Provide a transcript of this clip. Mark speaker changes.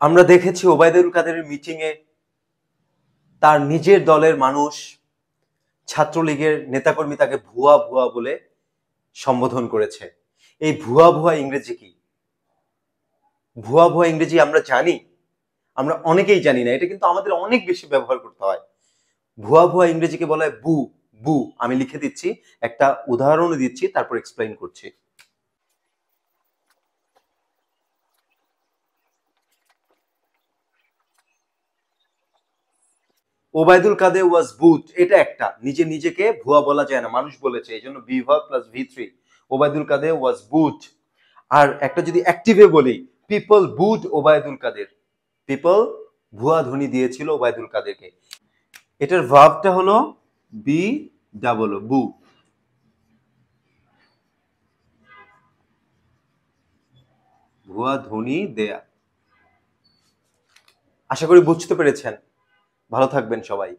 Speaker 1: আমরা দেখেছি ওবায়দুল কাদেরের মিটিং এ তার নিজের দলের মানুষ, ছাত্রলীগের নেতাকর্মী তাকে ভুয়া ভুয়া বলে সম্বোধন করেছে। এই ভুয়া ভুয়া ইংরেজি কি? ভুয়া ভুয়া ইংরেজি আমরা জানি? আমরা অনেকেই জানি না। এটা কিন্তু আমাদের অনেক বেশি ব্যবহার করতে হয়। ভুয়া ভুয়া ইংরেজিকে বলা হয় বু। বু আমি লিখে দিচ্ছি, একটা উদাহরণ দিচ্ছি, তারপর এক্সপ্লেইন করছি। ওবায়দুল কাদের ওয়াজ বুট, এটা একটা, নিজে নিজেকে ভুয়া বলা যায় না, মানুষ বলেছে, এই জন্য be verb plus ভি3। Obaidul Quader ওয়াজ বুট। আর একটা যদি অ্যাক্টিভে বলি, পিপল বুট ওবায়দুল কাদের, পিপল ভুয়া ধ্বনি দিয়েছিল ওবায়দুল কাদেরকে। এটার ভার্বটা হলো বি ডাবল ও, বু। ভুয়া ধ্বনি দেয়া। আশা করি বুঝতে পেরেছেন। ভালো থাকবেন সবাই।